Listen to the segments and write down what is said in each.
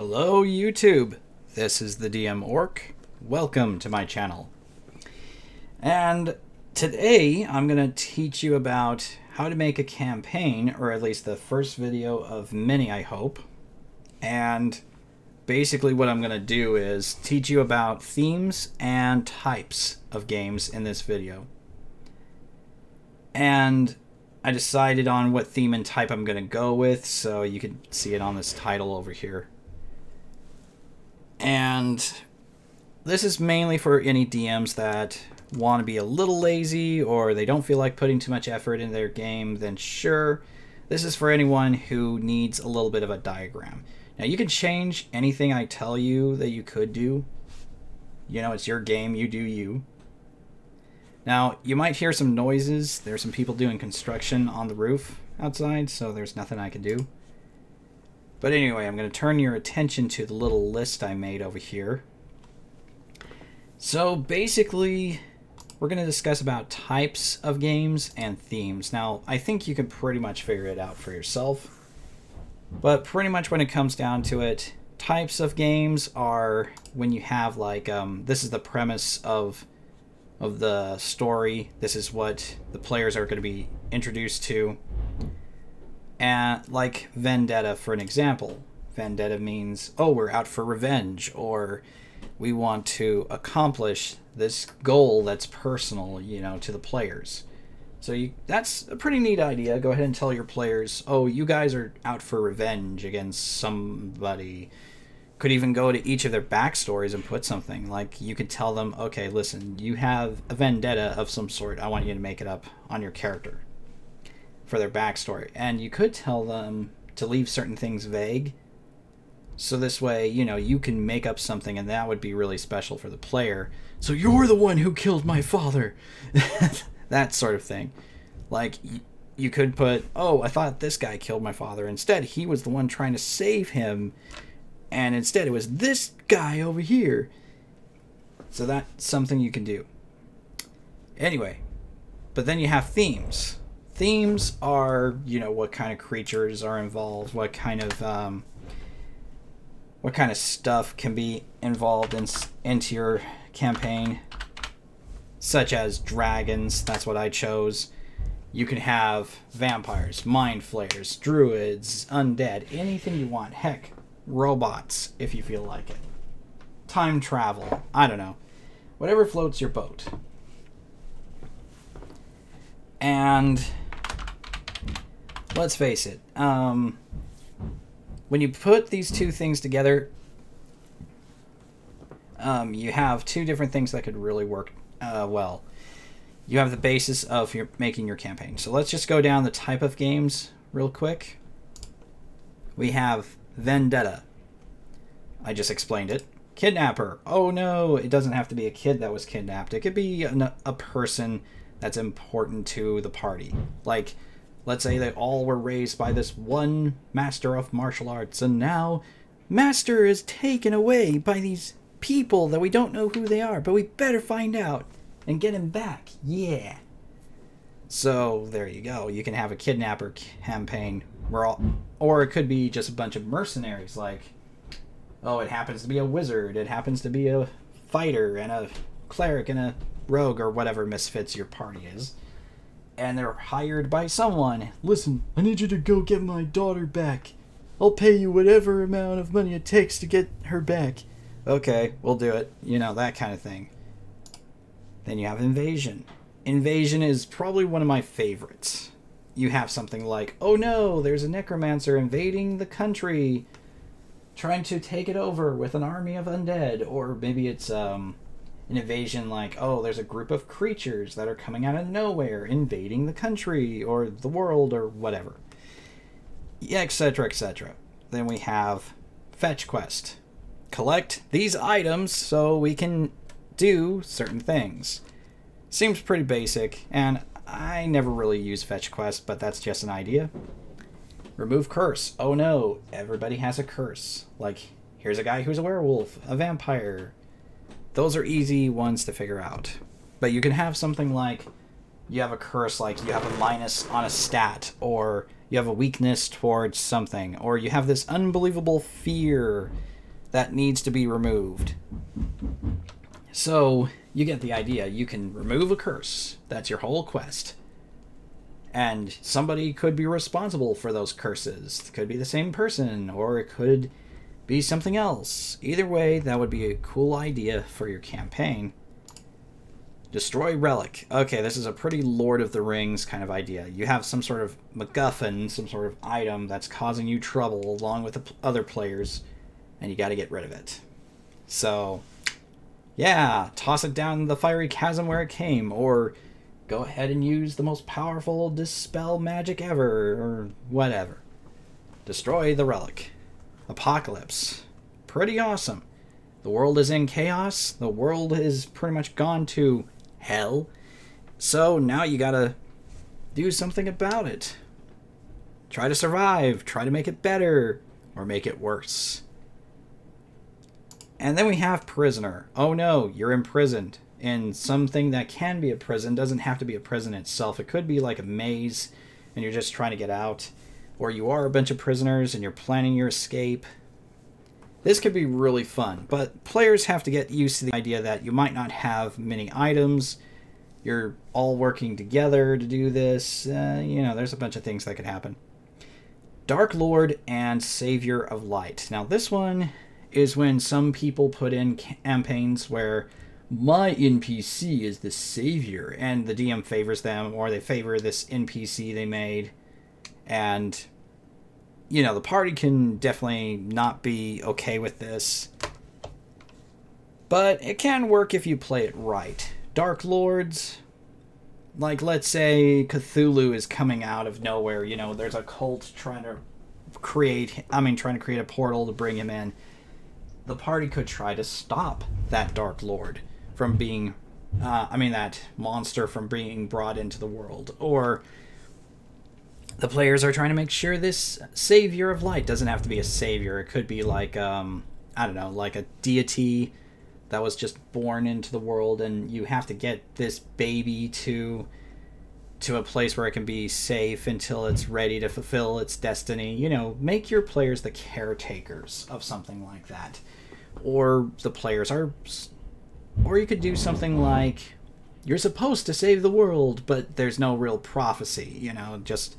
Hello YouTube, this is the DM Orc. Welcome to my channel. And today I'm going to teach you about how to make a campaign, or at least the first video of many, I hope. And basically what I'm going to do is teach you about themes and types of games in this video. And I decided on what theme and type I'm going to go with, so you can see it on this title over here. And this is mainly for any DMs that want to be a little lazy or they don't feel like putting too much effort in their game. Then sure, this is for anyone who needs a little bit of a diagram. Now you can change anything I tell you that you could do. You know, it's your game, you do you. Now you might hear some noises. There's some people doing construction on the roof outside, so there's nothing I can do. But anyway, I'm going to turn your attention to the little list I made over here. So basically, we're going to discuss about types of games and themes. Now, I think you can pretty much figure it out for yourself. But pretty much when it comes down to it, types of games are when you have like, this is the premise of the story. This is what the players are going to be introduced to. And like vendetta, for an example. Vendetta means, oh, we're out for revenge, or we want to accomplish this goal that's personal, you know, to the players. So that's a pretty neat idea. Go ahead and tell your players, oh, you guys are out for revenge against somebody. Could even go to each of their backstories and put something. Like, you could tell them, okay, listen, you have a vendetta of some sort. I want you to make it up on your character for their backstory. And you could tell them to leave certain things vague, so this way, you know, you can make up something and that would be really special for the player. So you're the one who killed my father. That sort of thing. Like, you could put, oh, I thought this guy killed my father. Instead, he was the one trying to save him, and instead it was this guy over here. So that's something you can do. Anyway, but then you have themes. Themes are, you know, what kind of creatures are involved, what kind of stuff can be involved into your campaign, such as dragons. That's what I chose. You can have vampires, mind flayers, druids, undead, anything you want. Heck, robots, if you feel like it. Time travel, I don't know. Whatever floats your boat. And let's face it, when you put these two things together, you have two different things that could really work well. You have the basis of making your campaign. So let's just go down the type of games real quick. We have vendetta. I just explained it. Kidnapper. Oh no, it doesn't have to be a kid that was kidnapped. It could be a person that's important to the party. Like, let's say they all were raised by this one master of martial arts, and now master is taken away by these people that we don't know who they are, but we better find out and get him back. Yeah. So there you go. You can have a kidnapper campaign or it could be just a bunch of mercenaries. Like, oh, it happens to be a wizard, it happens to be a fighter and a cleric and a rogue, or whatever misfits your party is. And they're hired by someone. Listen, I need you to go get my daughter back. I'll pay you whatever amount of money it takes to get her back. Okay, we'll do it. You know, that kind of thing. Then you have invasion. Invasion is probably one of my favorites. You have something like, oh no, there's a necromancer invading the country, trying to take it over with an army of undead. Or maybe it's an invasion like, oh, there's a group of creatures that are coming out of nowhere, invading the country or the world or whatever. Yeah, etc., etc. Then we have fetch quest. Collect these items so we can do certain things. Seems pretty basic, and I never really use fetch quest, but that's just an idea. Remove curse. Oh no, everybody has a curse. Like, here's a guy who's a werewolf, a vampire. Those are easy ones to figure out. But you can have something like, you have a curse, like you have a minus on a stat, or you have a weakness towards something, or you have this unbelievable fear that needs to be removed. So you get the idea. You can remove a curse. That's your whole quest. And somebody could be responsible for those curses. It could be the same person, or it could be something else. Either way, that would be a cool idea for your campaign. Destroy relic. Okay, this is a pretty Lord of the Rings kind of idea. You have some sort of MacGuffin, some sort of item that's causing you trouble along with the other players, and you got to get rid of it. So, yeah, toss it down the fiery chasm where it came, or go ahead and use the most powerful dispel magic ever, or whatever. Destroy the relic. Apocalypse. Pretty awesome. The world is in chaos. The world is pretty much gone to hell. So now you gotta do something about it. Try to survive. Try to make it better. Or make it worse. And then we have prisoner. Oh no, you're imprisoned in something that can be a prison. Doesn't have to be a prison itself. It could be like a maze and you're just trying to get out. Or you are a bunch of prisoners and you're planning your escape. This could be really fun, but players have to get used to the idea that you might not have many items. You're all working together to do this. There's a bunch of things that could happen. Dark Lord and Savior of Light. Now this one is when some people put in campaigns where my NPC is the savior, and the DM favors them, or they favor this NPC they made. And, the party can definitely not be okay with this. But it can work if you play it right. Dark Lords, like let's say Cthulhu is coming out of nowhere. There's a cult trying to create a portal to bring him in. The party could try to stop that Dark Lord from being, that monster from being brought into the world. Or the players are trying to make sure this Savior of Light doesn't have to be a savior. It could be like, like a deity that was just born into the world, and you have to get this baby to a place where it can be safe until it's ready to fulfill its destiny. Make your players the caretakers of something like that. Or the players are... Or you could do something like, you're supposed to save the world, but there's no real prophecy, just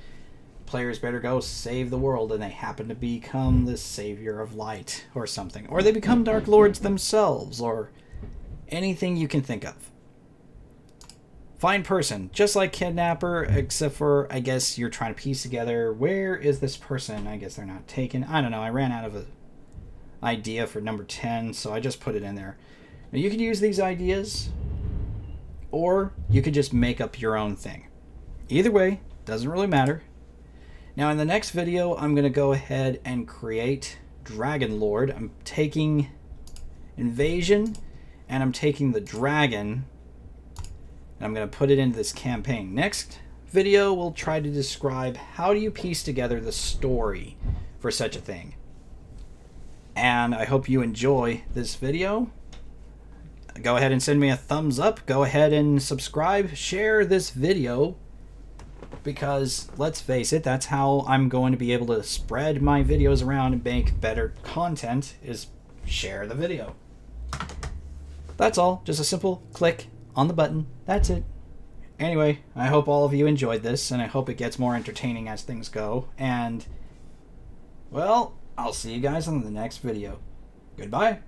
players better go save the world, and they happen to become the Savior of Light or something. Or they become Dark Lords themselves, or anything you can think of. Find person, just like Kidnapper, except for, I guess, you're trying to piece together, where is this person? I guess they're not taken. I don't know, I ran out of an idea for number 10, so I just put it in there. Now, you could use these ideas, or you could just make up your own thing. Either way, doesn't really matter. Now, in the next video, I'm going to go ahead and create Dragon Lord. I'm taking Invasion, and I'm taking the Dragon, and I'm going to put it into this campaign. Next video, we'll try to describe how do you piece together the story for such a thing. And I hope you enjoy this video. Go ahead and send me a thumbs up. Go ahead and subscribe. Share this video. Because, let's face it, that's how I'm going to be able to spread my videos around and make better content, is share the video. That's all. Just a simple click on the button. That's it. Anyway, I hope all of you enjoyed this, and I hope it gets more entertaining as things go. And, well, I'll see you guys on the next video. Goodbye.